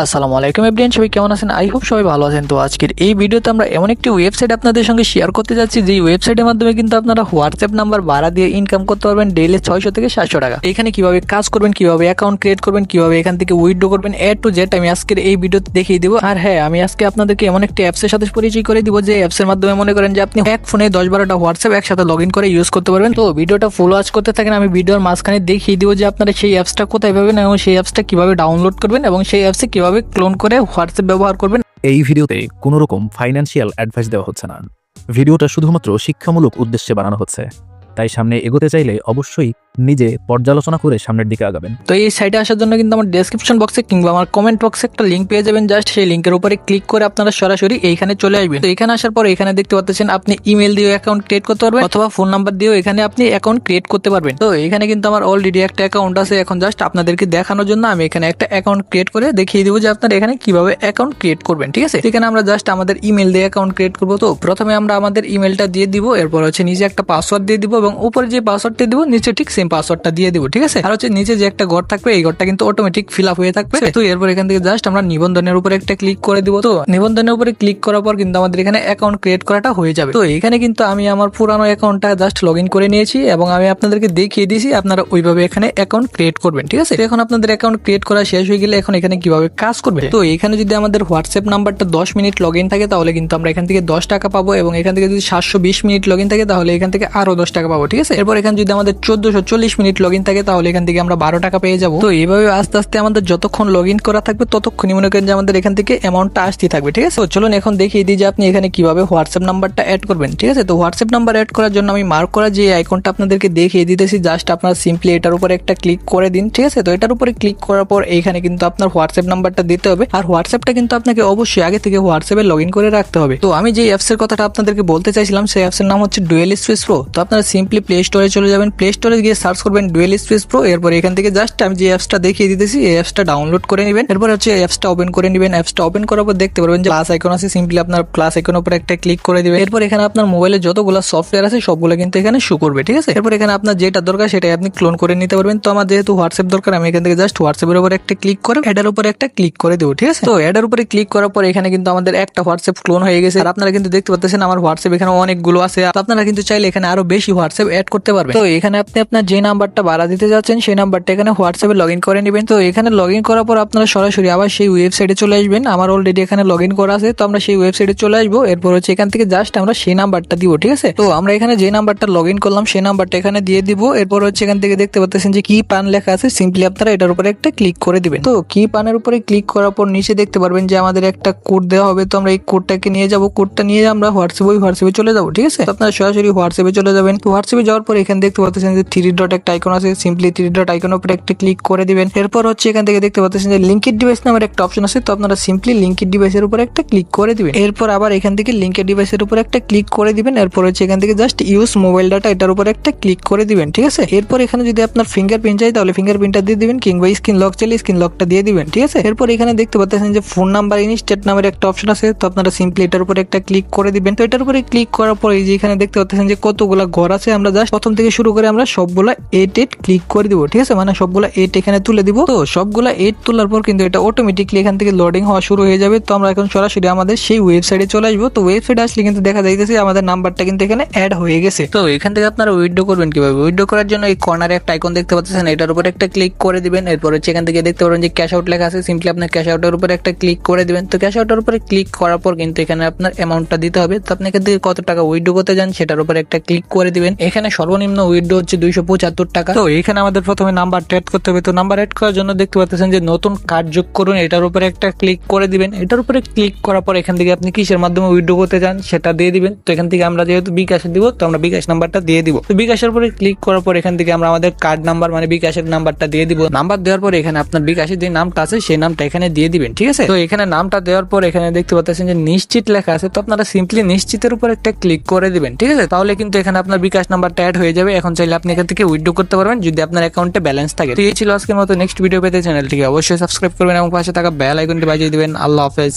আসসালামু আলাইকুম এভরিওয়ান, সবাই কেমন আছেন? আই হোপ সবাই ভালো আছেন। তো আজকের এই ভিডিওতে আমরা এমন একটি ওয়েবসাইট আপনাদের সঙ্গে শেয়ার করতে যাচ্ছি, যেই ওয়েবসাইটের মাধ্যমে কিন্তু আপনারা হোয়াটসঅ্যাপ নাম্বার ভাড়া দিয়ে ইনকাম করতে পারবেন ডেইলি 600 থেকে 700 টাকা। এখানে কিভাবে কাজ করবেন, কিভাবে অ্যাকাউন্ট ক্রিয়েট করবেন, কিভাবে এখান থেকে উইথড্র করবেন, এ টু জেড আমি আজকের এই ভিডিওতে দেখিয়ে দিব। আর হ্যাঁ, আমি আজকে আপনাদেরকে এমন একটি অ্যাপসের সাথে পরিচয় করে দিব, যে অ্যাপসের মাধ্যমে মনে করেন যে আপনি এক ফোনে 10-12টা হোয়াটসঅ্যাপ একসাথে লগ ইন করে ইউজ করতে পারবেন। তো ভিডিওটা ফুল ওয়াচ করতে থাকেন, আমি ভিডিওর মাঝখানে দেখিয়ে দিব যে আপনারা সেই অ্যাপসটা কোথায় পাবেন এবং সেই অ্যাপসটা কিভাবে ডাউনলোড করবেন এবং সেই অ্যাপসে কিভাবে ক্লোন করে হোয়াটসঅ্যাপ ব্যবহার করবেন। এই ভিডিওতে কোনো রকম ফাইন্যান্সিয়াল অ্যাডভাইস দেওয়া হচ্ছে না। ভিডিওটা শুধুমাত্র শিক্ষামূলক উদ্দেশ্যে বানানো হচ্ছে, তাই সামনে এগোতে চাইলে অবশ্যই নিজে পর্যালোচনা করে সামনের দিকে আগাবেন। তো এই সাইটে আসার জন্য কিন্তু আমার ডেসক্রিপশন বক্সে কিংবা আমার কমেন্ট বক্সে একটা লিঙ্ক পেয়ে যাবেন। জাস্ট সেই লিঙ্কের উপরে ক্লিক করে আপনারা সরাসরি এইখানে চলে আসবেন। তো এখানে আসার পর এখানে দেখতে পাচ্ছেন আপনি ইমেল দিয়ে অ্যাকাউন্ট ক্রিয়েট করতে পারবেন অথবা ফোন নাম্বার দিয়েও এখানে আপনি অ্যাকাউন্ট ক্রিয়েট করতে পারবেন। তো এখানে কিন্তু আমার অলরেডি একটা অ্যাকাউন্ট আছে। এখন জাস্ট আপনাদেরকে দেখানোর জন্য আমি এখানে একটা অ্যাকাউন্ট ক্রিয়েট করে দেখিয়ে দিব যে আপনারা এখানে কিভাবে অ্যাকাউন্ট ক্রিয়েট করবেন। ঠিক আছে, এখানে আমরা জাস্ট আমাদের ইমেল দিয়ে অ্যাকাউন্ট ক্রিয়েট করবো। তো প্রথমে আমরা আমাদের ইমেলটা দিয়ে দিব, এরপর হচ্ছে নিজে একটা পাসওয়ার্ড দিয়ে দিব এবং উপরে যে পাসওয়ার্ডটা দিব নিচে ঠিক সেম পাসওয়ার্ডটা দিয়ে দিব। ঠিক আছে, আর হচ্ছে নিচে যে একটা ঘর থাকবে এই ঘরটা কিন্তু অটোমেটিক ফিল আপ হয়ে থাকবে। তো এরপর এখান থেকে জাস্ট আমরা নিবন্ধনের উপরে একটা ক্লিক করে দিব। তো নিবন্ধনের উপরে ক্লিক করার পর কিন্তু আমাদের এখানে অ্যাকাউন্ট ক্রিয়েট করাটা হয়ে যাবে। তো এখানে কিন্তু আমি আমার পুরানো অ্যাকাউন্টটা জাস্ট লগ ইন করে নিয়েছি এবং আমি আপনাদেরকে দেখিয়ে দিয়েছি আপনারা ওইভাবে এখানে অ্যাকাউন্ট ক্রিয়েট করবেন। ঠিক আছে, এখন আপনাদের অ্যাকাউন্ট ক্রিয়েট করা শেষ হয়ে গেলে এখন এখানে কিভাবে কাজ করবে। তো এখানে যদি আমাদের হোয়াটসঅ্যাপ নাম্বারটা 10 মিনিট লগ ইন থাকে তাহলে কিন্তু আমরা এখান থেকে 10 টাকা পাবো এবং এখান থেকে যদি 720 মিনিট লগ ইন থাকে তাহলে এখান থেকে আরো 10 টাকা পাবো। ঠিক আছে, এরপর এখানে যদি আমাদের 1440 মিনিট লগ ইন থাকে তাহলে এখান থেকে আমরা 12 টাকা পেয়ে যাবো। তো এইভাবে আস্তে আস্তে আমাদের যতক্ষণ লগ ইন করা থাকবে ততক্ষণই মনে করেন যে আমাদের এখান থেকে অ্যামাউন্টটা আসতে থাকবে। ঠিক আছে, তো চলুন এখন দেখিয়ে দিই যে আপনি এখানে কিভাবে হোয়াটসঅ্যাপ নাম্বারটা অ্যাড করবেন। ঠিক আছে, তো হোয়াটসঅ্যাপ নাম্বার অ্যাড করার জন্য আমি মার্ক করা যে আইকনটা আপনাদেরকে দেখিয়ে দিতেছি, জাস্ট আপনারা সিম্পলি এটার উপরে একটা ক্লিক করে দিন। ঠিক আছে, তো এটার উপরে ক্লিক করার পর এইখানে কিন্তু আপনার হোয়াটসঅ্যাপ নাম্বারটা দিতে হবে। আর হোয়াটসঅ্যাপটা কিন্তু আপনাকে অবশ্যই আগে থেকে হোয়াটসঅ্যাপে লগ ইন করে রাখতে হবে। তো আমি যে অ্যাপসের কথাটা আপনাদেরকে বলতে চাইছিলাম সেই অ্যাপসের নাম হচ্ছে ডুয়েল স্পেস প্রো। তো আপনারা সিম্পলি প্লে স্টোরে চলে যাবেন, প্লে স্টোরে গিয়ে সার্চ করবেন ডুয়েল স্পেস প্রো। এরপর এখান থেকে জাস্ট আমি যে অ্যাপসটা দেখিয়ে দিতেছি এই অ্যাপসটা ডাউনলোড করে নেবেন। এরপর হচ্ছে অ্যাপসটা ওপেন করে নেবেন। অ্যাপসটা ওপেন করার পর দেখতে পারবেন যে প্লাস আইকন আছে, সিম্পলি আপনার প্লাস আইকনের উপর একটা ক্লিক করে দিবেন। এরপর এখানে আপনার মোবাইলে যতগুলো সফটওয়্যার আছে সবগুলো কিন্তু এখানে শো করবে। ঠিক আছে, এরপর এখানে আপনার যেটা দরকার সেটাই আপনি ক্লোন করে নিতে পারবেন। তো আমার যেহেতু হোয়াটসঅ্যাপ দরকার আমি এখান থেকে জাস্ট হোয়াটসঅ্যাপের উপর একটা ক্লিক করে এটার উপর একটা ক্লিক করে দেবো। ঠিক আছে, তো এটার উপরে ক্লিক করার পর এখানে কিন্তু আমাদের একটা হোয়াটসঅ্যাপ ক্লোন হয়ে গেছে। আর আপনারা কিন্তু দেখতে পাচ্ছেন আমার হোয়াটসঅ্যাপ এখানে অনেকগুলো আছে। আপনারা কিন্তু চাইলে এখানে আরো বেশি হোয়াটসঅ্যাপ অ্যাড করতে পারবেন। তো এখানে আপনি আপনার যে নাম্বারটা ভাড়া দিতে যাচ্ছেন সেই নাম্বারটা এখানে হোয়াটসঅ্যাপে লগ ইন করে নেবেন। তো এখানে লগ ইন করার পর আপনারা সরাসরি আবার সেই ওয়েবসাইটে চলে আসবেন। আমার অলরেডি এখানে লগ ইন করা আছে, তো আমরা সেই ওয়েবসাইটে চলে আসবো। এরপর হচ্ছে এখান থেকে জাস্ট আমরা সেই নাম্বারটা দিব। ঠিক আছে, তো আমরা এখানে যে নাম্বারটা লগ ইন করলাম সেই নাম্বারটা এখানে দিয়ে দিব। এরপর হচ্ছে এখান থেকে দেখতে পাচ্ছেন যে কি পান লেখা আছে, সিম্পলি আপনারা এটার উপরে একটা ক্লিক করে দিবেন। তো কি পানের উপরে ক্লিক করার পর নিচে দেখতে পারবেন যে আমাদের একটা কোড দেওয়া হবে। তো আমরা এই কোডটাকে নিয়ে যাব, কোডটা নিয়ে আমরা হোয়াটসঅ্যাপে চলে যাবো। ঠিক আছে, তো আপনারা সরাসরি হোয়াটসঅ্যাপে চলে যাবেন। তো হোয়াটসঅ্যাপে যাওয়ার পর এখানে দেখতে পাচ্ছেন যে 3 ডট একটা আইকন আছে, সিম্পলি 3 ডট আইকনের উপরে একটা ক্লিক করে দিবেন। এরপর হচ্ছে এখান থেকে দেখতে পাচ্ছেন যে লিঙ্কেড ডিভাইস নামের একটা অপশন আছে। তো আপনারা সিম্পলি লিঙ্কেড ডিভাইসের উপর একটা ক্লিক করে দিবেন। এরপর আবার এখান থেকে লিঙ্কেড ডিভাইসের উপর একটা ক্লিক করে দিবেন। এরপর হচ্ছে এখান থেকে জাস্ট ইউজ মোবাইল ডাটা এটার উপর একটা ক্লিক করে দিবেন। ঠিক আছে, এরপর এখানে যদি আপনার ফিঙ্গারপ্রিন্ট চাই তাহলে ফিঙ্গারপ্রিন্টটা দিয়ে দিবেন, কিংবা স্ক্রিন লক চাইলে স্ক্রিন লকটা দিয়ে দিবেন। ঠিক আছে, এরপর এখানে দেখতে পাচ্ছেন যে ফোন নাম্বার ইনস্টেট নামের একটা অপশন আছে। তো আপনারা সিম্পলি এটার উপর একটা ক্লিক করে দিবেন। তো এটার উপরে ক্লিক করার পর এই যে এখানে দেখতে পাচ্ছেন যে কতগুলা ঘর আছে, আমরা জাস্ট প্রথম থেকে শুরু করে আমরা সবগুলা 8 ক্লিক করে দিব। ঠিক আছে, মানে সবগুলা 8 এখানে তুলে দিব। তো সবগুলা 8 তোলার পর কিন্তু এটা অটোমেটিকলি এখান থেকে লোডিং হওয়া শুরু হয়ে যাবে। তো আমরা এখন সরাসরি আমাদের সেই ওয়েবসাইটে চলে আসবো। তো ওয়েবসাইটে আসলে কিন্তু দেখা যাইতেছে আমাদের নাম্বারটা কিন্তু এখানে অ্যাড হয়ে গেছে। তো এখান থেকে আপনারা উইথড্র করবেন কিভাবে। উইথড্র করার জন্য এই কর্নারে একটা আইকন দেখতে পাচ্ছেন, এটার উপর একটা ক্লিক করে দিবেন। এরপর হচ্ছে এখান থেকে দেখতে পারবেন যে ক্যাশ আউট লেখা আছে, সিম্পলি আপনার ক্যাশ আউটের উপর একটা ক্লিক করে দিবেন। তো ক্যাশ আউটের উপরে ক্লিক করার পর কিন্তু এখানে আপনার অ্যামাউন্টটা দিতে হবে। তো আপনি এখান থেকে কত টাকা উইথড্র করতে যান সেটার উপর একটা ক্লিক করে দিবেন। এখানে সর্বনিম্ন উইথড্র হচ্ছে 275 টাকা। তো এখানে আমাদের প্রথমে নাম্বার অ্যাড করতে হবে। তো নাম্বার অ্যাড করার জন্য দেখতে পাচ্ছেন যে নতুন কার্ড যোগ করুন, এটার উপরে একটা ক্লিক করে দিবেন। এটার উপরে ক্লিক করার পর এখান থেকে আপনি কিসের মাধ্যমে উইথড্র করতে চান সেটা দিয়ে দিবেন। তো এখান থেকে আমরা যেহেতু বিকাশে দিব তো আমরা বিকাশ নাম্বারটা দিয়ে দিব। তো বিকাশের উপরে ক্লিক করার পর এখান থেকে আমরা আমাদের কার্ড নাম্বার মানে বিকাশের নাম্বারটা দিয়ে দিব। নাম্বার দেওয়ার পর এখানে আপনার বিকাশের যে নামটা আছে সেই নামটা এখানে দিয়ে দিবেন। ঠিক আছে, তো এখানে নামটা দেওয়ার পর এখানে দেখতে পাচ্ছেন যে নিশ্চিত লেখা আছে। তো আপনারা সিম্পলি নিশ্চিতের উপর একটা ক্লিক করে দিবেন। ঠিক আছে, তাহলে কিন্তু এখানে আপনার বিকাশ নাম্বারটা অ্যাড হয়ে যাবে। এখন চাইলে আপনি এখান থেকে উইথড্র করতে পারবেন যদি আপনার অ্যাকাউন্টে ব্যালেন্স থাকে। তো এই ছিল আজকের মতো। নেক্সট ভিডিও পেতে চ্যানেলটিকে অবশ্যই সাবস্ক্রাইব করবেন এবং পাশে থাকা বেল আইকনটি বাজিয়ে দিবেন। আল্লাহ হাফেজ।